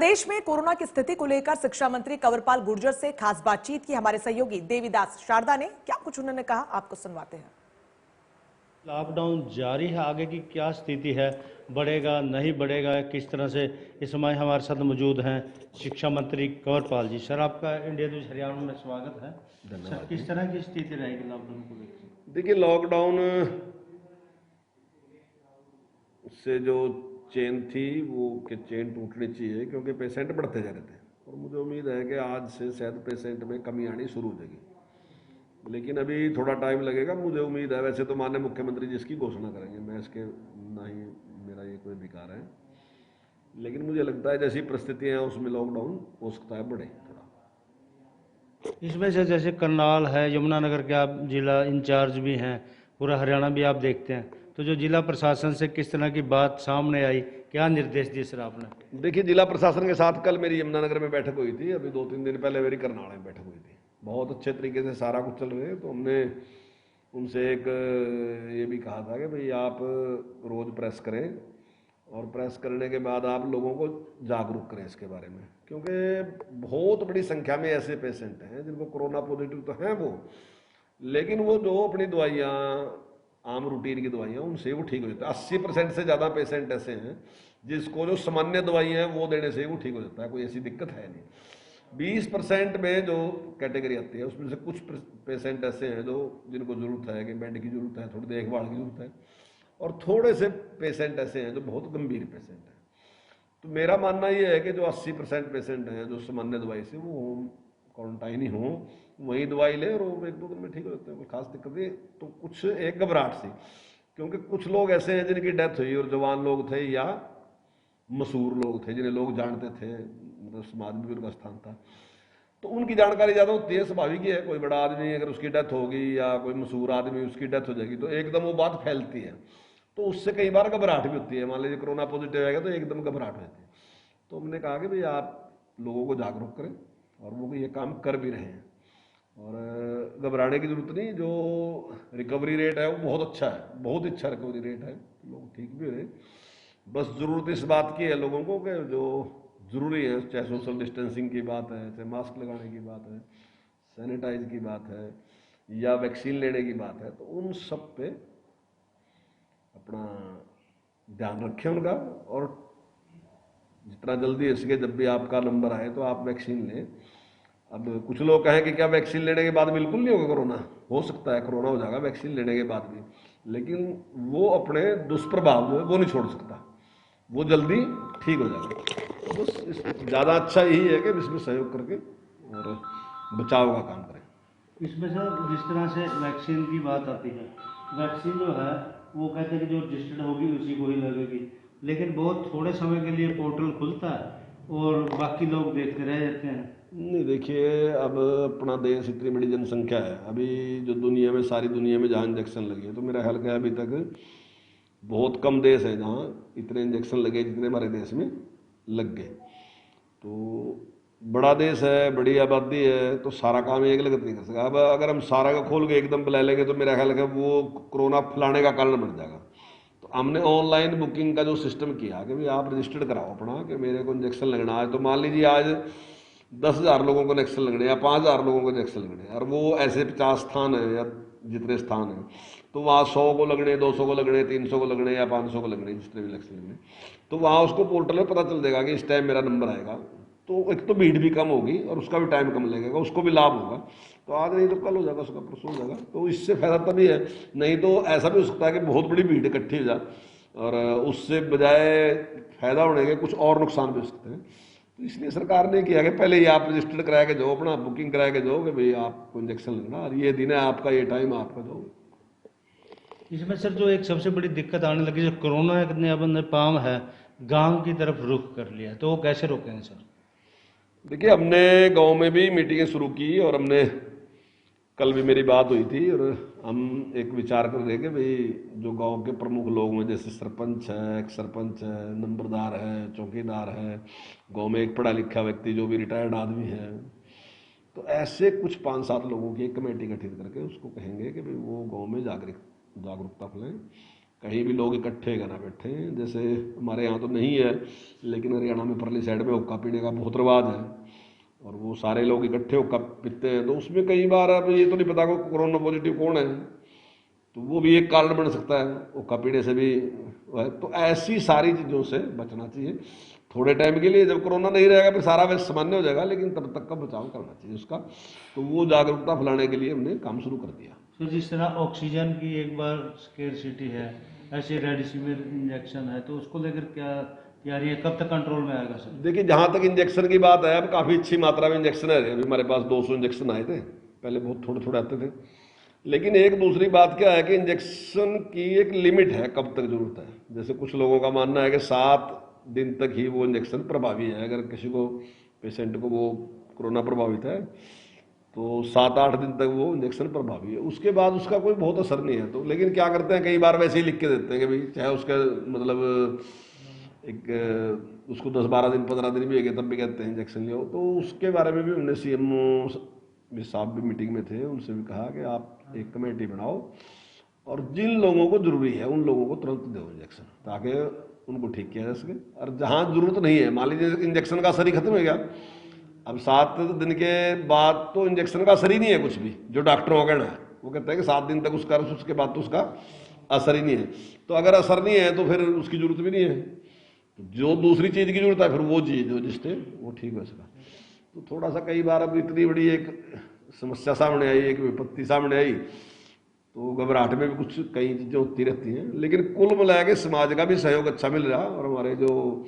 प्रदेश में कोरोना की स्थिति को लेकर शिक्षा मंत्री कंवरपाल गुर्जर से खास बातचीत की हमारे सहयोगी देवीदास शारदा ने। क्या कुछ उन्होंने कहा, आपको सुनवाते हैं। लॉकडाउन जारी है, आगे की क्या स्थिति है, बढ़ेगा नहीं बढ़ेगा, किस तरह से? इस समय हमारे साथ मौजूद हैं शिक्षा मंत्री कंवरपाल जी। सर, आपका इंडिया न्यूज हरियाणा में स्वागत है। सर, किस तरह की स्थिति रहेगी लॉकडाउन को लेकर? देखिए, लॉकडाउन से जो चेन थी वो कि चेन टूटनी चाहिए, क्योंकि पेशेंट बढ़ते जा रहे थे और मुझे उम्मीद है कि आज से शायद पेशेंट में कमी आनी शुरू हो जाएगी, लेकिन अभी थोड़ा टाइम लगेगा। मुझे उम्मीद है, वैसे तो माननीय मुख्यमंत्री जी इसकी घोषणा करेंगे, मैं इसके ना ही मेरा ये कोई अधिकार है, लेकिन मुझे लगता है जैसी परिस्थितियाँ हैं उसमें लॉकडाउन हो सकता है बढ़े थोड़ा। इसमें से जैसे करनाल है, यमुनानगर के आप जिला इंचार्ज भी हैं, पूरा हरियाणा भी आप देखते हैं, तो जो जिला प्रशासन से किस तरह की बात सामने आई, क्या निर्देश दिए सर आपने? देखिए, जिला प्रशासन के साथ कल मेरी यमुनानगर में बैठक हुई थी, अभी 2-3 दिन पहले मेरी करनाल में बैठक हुई थी। बहुत अच्छे तरीके से सारा कुछ चल रहा है। तो हमने उनसे एक ये भी कहा था कि भाई आप रोज़ प्रेस करें और प्रेस करने के बाद आप लोगों को जागरूक करें इसके बारे में, क्योंकि बहुत बड़ी संख्या में ऐसे पेशेंट हैं जिनको कोरोना पॉजिटिव तो हैं वो, लेकिन वो जो अपनी दवाइयाँ, आम रूटीन की दवाइयाँ, उनसे वो ठीक हो जाता है। 80% से ज़्यादा पेशेंट ऐसे हैं जिसको जो सामान्य दवाइयाँ हैं वो देने से वो ठीक हो जाता है, कोई ऐसी दिक्कत है नहीं। 20% में जो कैटेगरी आती है उसमें से कुछ पेशेंट ऐसे हैं जो जिनको ज़रूरत है कि बेड की ज़रूरत है, थोड़ी देखभाल की ज़रूरत है, और थोड़े से पेशेंट ऐसे हैं जो बहुत गंभीर पेशेंट हैं। तो मेरा मानना ये है कि जो 80% पेशेंट हैं जो सामान्य दवाई से वो होम क्वारंटाइन ही हों, वही दवाई ले और वो 1-2 दिन में ठीक हो जाते हैं, कोई खास दिक्कत नहीं। तो कुछ एक घबराहट सी, क्योंकि कुछ लोग ऐसे हैं जिनकी डेथ हुई और जवान लोग थे या मशहूर लोग थे जिन्हें लोग जानते थे, मतलब समाज में भी उनका स्थान था, तो उनकी जानकारी ज़्यादा होती है। स्वाभाविक ही है, कोई बड़ा आदमी अगर उसकी डेथ होगी या कोई मशहूर आदमी उसकी डेथ हो जाएगी तो एकदम वो बात फैलती है, तो उससे कई बार घबराहट भी होती है। मान लीजिए कोरोना पॉजिटिव आएगा तो एकदम घबराहट होती है। तो हमने कहा कि भाई आप लोगों को जागरूक करें, और वो ये काम कर भी रहे हैं, और घबराने की जरूरत नहीं। जो रिकवरी रेट है वो बहुत अच्छा है, बहुत अच्छा रिकवरी रेट है, लोग ठीक भी हो रहे। बस ज़रूरत इस बात की है लोगों को कि जो ज़रूरी है, चाहे सोशल डिस्टेंसिंग की बात है, चाहे मास्क लगाने की बात है, सैनिटाइज की बात है, या वैक्सीन लेने की बात है, तो उन सब पे अपना ध्यान रखें उनका, और जितना जल्दी हो सके जब भी आपका नंबर आए तो आप वैक्सीन लें। अब कुछ लोग कहें कि क्या वैक्सीन लेने के बाद बिल्कुल नहीं होगा कोरोना? हो सकता है कोरोना हो जाएगा वैक्सीन लेने के बाद भी, लेकिन वो अपने दुष्प्रभाव जो है वो नहीं छोड़ सकता, वो जल्दी ठीक हो जाएगा। तो बस ज़्यादा अच्छा यही है कि इसमें सहयोग करके और बचाव का काम करें। इसमें सर जिस तरह से वैक्सीन की बात आती है, वैक्सीन जो है वो कहते हैं कि जो रजिस्टर्ड होगी उसी को ही लगेगी, लेकिन बहुत थोड़े समय के लिए पोर्टल खुलता है और बाकी लोग देखते रह जाते हैं। नहीं, देखिए, अब अपना देश इतनी बड़ी जनसंख्या है, अभी जो दुनिया में, सारी दुनिया में जहाँ इंजेक्शन लगे हैं, तो मेरा ख्याल है अभी तक बहुत कम देश है जहाँ इतने इंजेक्शन लगे जितने हमारे देश में लग गए। तो बड़ा देश है, बड़ी आबादी है, तो सारा काम एक लगत नहीं कर सका। अब अगर हम सारा का खोल के एकदम बुला लेंगे तो मेरा ख्याल है वो कोरोना फैलाने का कारण बन जाएगा। तो हमने ऑनलाइन बुकिंग का जो सिस्टम किया कि भाई आप रजिस्टर्ड कराओ अपना कि मेरे को इंजेक्शन लगना है, तो मान लीजिए आज 10,000 लोगों को इंजेक्शन लगने या 5,000 लोगों को इंजेक्शन लगने, और वो ऐसे 50 स्थान है या जितने स्थान हैं, तो वहाँ 100 को लगने, 200 को लगने, 300 को लगने या 500 को लगने, जितने भी इंजेक्शन लगने, तो वहाँ उसको पोर्टल में पता चल जाएगा कि इस टाइम मेरा नंबर आएगा। तो एक तो भीड़ भी कम होगी और उसका भी टाइम कम लगेगा, उसको भी लाभ होगा। तो आज नहीं तो कल हो जाएगा, उसका परसों हो जाएगा, तो इससे फायदा तभी है। नहीं तो ऐसा भी हो सकता है कि बहुत बड़ी भीड़ इकट्ठी हो जाए और उससे बजाय फायदा होने के कुछ और नुकसान भी हो सकते हैं। तो इसलिए सरकार ने किया कि पहले ही आप रजिस्टर्ड करा के जाओ, अपना बुकिंग करा के जाओ कि भाई आपको इंजेक्शन लगना और ये दिन है आपका, ये टाइम आपका जाओ। इसमें सर जो एक सबसे बड़ी दिक्कत आने लगी, जो कोरोना ने अपने पाम है गांव की तरफ रुख कर लिया, तो वो कैसे रोकेंगे सर? देखिए, हमने गांव में भी मीटिंगें शुरू की और हमने कल भी मेरी बात हुई थी, और हम एक विचार कर रहे कि भाई जो गांव के प्रमुख लोग हैं, जैसे सरपंच है, एक सरपंच है, नंबरदार है, चौकीदार है, गांव में एक पढ़ा लिखा व्यक्ति जो भी रिटायर्ड आदमी है, तो ऐसे कुछ 5-7 लोगों की एक कमेटी गठित करके उसको कहेंगे कि भाई वो गांव में जागरूकता फैलाएं। कहीं भी लोग इकट्ठे ना बैठे। जैसे हमारे यहाँ तो नहीं है, लेकिन हरियाणा में परली साइड में हुक्का पीने का बहुत रिवाज है और वो सारे लोग इकट्ठे हुक्का पीते हैं। तो उसमें कई बार अब ये तो नहीं पता को कोरोना पॉजिटिव कौन है, तो वो भी एक कारण बन सकता है, हुक्का पीने से भी है। तो ऐसी सारी चीज़ों से बचना चाहिए थोड़े टाइम के लिए। जब कोरोना नहीं रहेगा फिर सारा वैसे सामान्य हो जाएगा, लेकिन तब तक का बचाव करना चाहिए उसका। तो वो जागरूकता फैलाने के लिए हमने काम शुरू कर दिया। तो जिस तरह ऑक्सीजन की एक बार स्केर्सिटी है, ऐसे रेमडेसिविर इंजेक्शन है, तो उसको लेकर क्या तैयारी है, कब तक कंट्रोल में आएगा सर? देखिए, जहाँ तक इंजेक्शन की बात है, अब काफ़ी अच्छी मात्रा में इंजेक्शन है। अभी हमारे पास 200 इंजेक्शन आए थे, पहले बहुत थोड़े थोड़े आते थे। लेकिन एक दूसरी बात क्या है कि इंजेक्शन की एक लिमिट है, कब तक जरूरत है। जैसे कुछ लोगों का मानना है कि 7 दिन तक ही वो इंजेक्शन प्रभावी है। अगर किसी को पेशेंट को वो कोरोना प्रभावित है तो 7-8 दिन तक वो इंजेक्शन प्रभावी है, उसके बाद उसका कोई बहुत असर नहीं है। तो लेकिन क्या करते हैं, कई बार वैसे ही लिख के देते हैं कि भाई चाहे उसका मतलब एक उसको 10-12 दिन 15 दिन भी हो गए तब भी कहते हैं इंजेक्शन लियो। तो उसके बारे में भी हमने CMO साहब भी मीटिंग में थे, उनसे भी कहा कि आप एक कमेटी बनाओ और जिन लोगों को जरूरी है उन लोगों को तुरंत दो इंजेक्शन, ताकि उनको ठीक किया जा सके। और जहाँ जरूरत नहीं है, मान लीजिए इंजेक्शन का असर ही खत्म हो गया, अब 7 दिन के बाद तो इंजेक्शन का असर ही नहीं है कुछ भी, जो डॉक्टरों का कहना है। वो कहते हैं कि 7 दिन तक उसका, उसके बाद तो उसका असर ही नहीं है। तो अगर असर नहीं है तो फिर उसकी जरूरत भी नहीं है। तो जो दूसरी चीज़ की जरूरत है फिर वो चीज़ जो जिससे वो ठीक हो सका। तो थोड़ा सा कई बार अब इतनी बड़ी एक समस्या सामने आई, एक विपत्ति सामने आई, तो घबराहट में भी कुछ कई चीज़ें होती रहती हैं। लेकिन कुल मिला के समाज का भी सहयोग अच्छा मिल रहा, और हमारे जो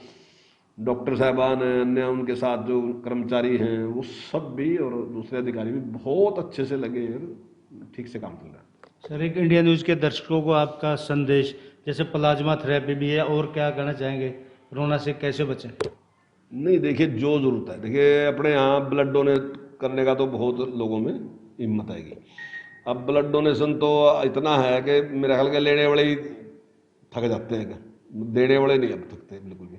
डॉक्टर साहबान हैं, अन्य उनके साथ जो कर्मचारी हैं, वो सब भी और दूसरे अधिकारी भी बहुत अच्छे से लगे हैं, ठीक से काम चल रहा है। सर, एक इंडिया न्यूज़ के दर्शकों को आपका संदेश, जैसे प्लाज्मा थेरेपी भी है, और क्या कहना चाहेंगे, कोरोना से कैसे बचें? नहीं, देखिए जो जरूरत है, देखिए अपने यहाँ ब्लड डोनेट करने का तो बहुत लोगों में हिम्मत आएगी। अब ब्लड डोनेशन तो इतना है कि मेरे ख्याल के लेने वाले ही थक जाते हैं, देने वाले नहीं अब थकते बिल्कुल भी।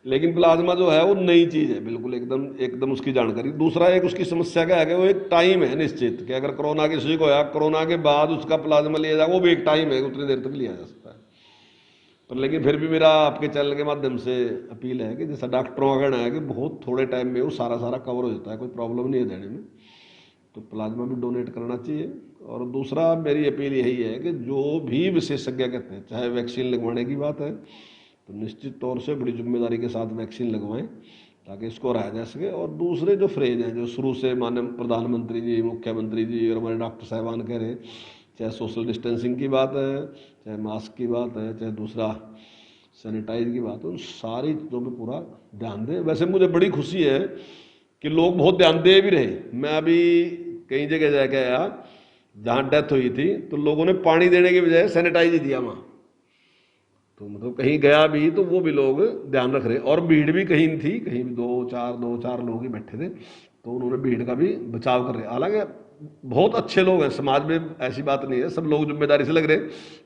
लेकिन प्लाज्मा जो है वो नई चीज़ है बिल्कुल, एकदम उसकी जानकारी। दूसरा एक उसकी समस्या क्या है कि वो एक टाइम है निश्चित, कि अगर कोरोना किसी को होया, कोरोना के बाद उसका प्लाज्मा लिया जाए, वो भी एक टाइम है, उतनी देर तक लिया जा सकता है। पर लेकिन फिर भी मेरा आपके चैनल के माध्यम से अपील है कि जैसा डॉक्टरों का कहना है कि बहुत थोड़े टाइम में वो सारा कवर हो जाता है, कोई प्रॉब्लम नहीं है देने में, तो प्लाज्मा भी डोनेट करना चाहिए। और दूसरा मेरी अपील यही है कि जो भी विशेषज्ञ कहते हैं, चाहे वैक्सीन लगवाने की बात है तो निश्चित तौर से बड़ी जिम्मेदारी के साथ वैक्सीन लगवाएं, ताकि इसको हराया जा सके। और दूसरे जो फ्रेज हैं, जो शुरू से माननीय प्रधानमंत्री जी, मुख्यमंत्री जी और हमारे डॉक्टर साहबान कह रहे हैं, चाहे सोशल डिस्टेंसिंग की बात है, चाहे मास्क की बात है, चाहे दूसरा सैनिटाइज की बात है, उन सारी चीज़ों पर पूरा ध्यान दें। वैसे मुझे बड़ी खुशी है कि लोग बहुत ध्यान दे भी रहे। मैं अभी कई जगह जाके आया जहाँ डेथ हुई थी, तो लोगों ने पानी देने के बजाय सैनिटाइज ही दिया वहाँ। तो मतलब कहीं गया भी तो वो भी लोग ध्यान रख रहे, और भीड़ भी कहीं थी, कहीं भी 2-4 लोग ही बैठे थे, तो उन्होंने भीड़ का भी बचाव कर रहे। हालांकि बहुत अच्छे लोग हैं समाज में, ऐसी बात नहीं है, सब लोग जिम्मेदारी से लग रहे,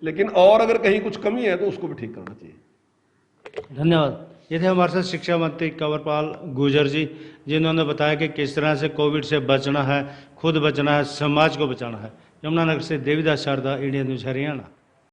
लेकिन और अगर कहीं कुछ कमी है तो उसको भी ठीक करना चाहिए। धन्यवाद। ये थे हमारे साथ शिक्षा मंत्री कंवरपाल गुर्जर जी, जिन्होंने बताया कि किस तरह से कोविड से बचना है, खुद बचना है, समाज को बचाना है। यमुनानगर से देवीदास शारदा, इंडिया न्यूज़ हरियाणा।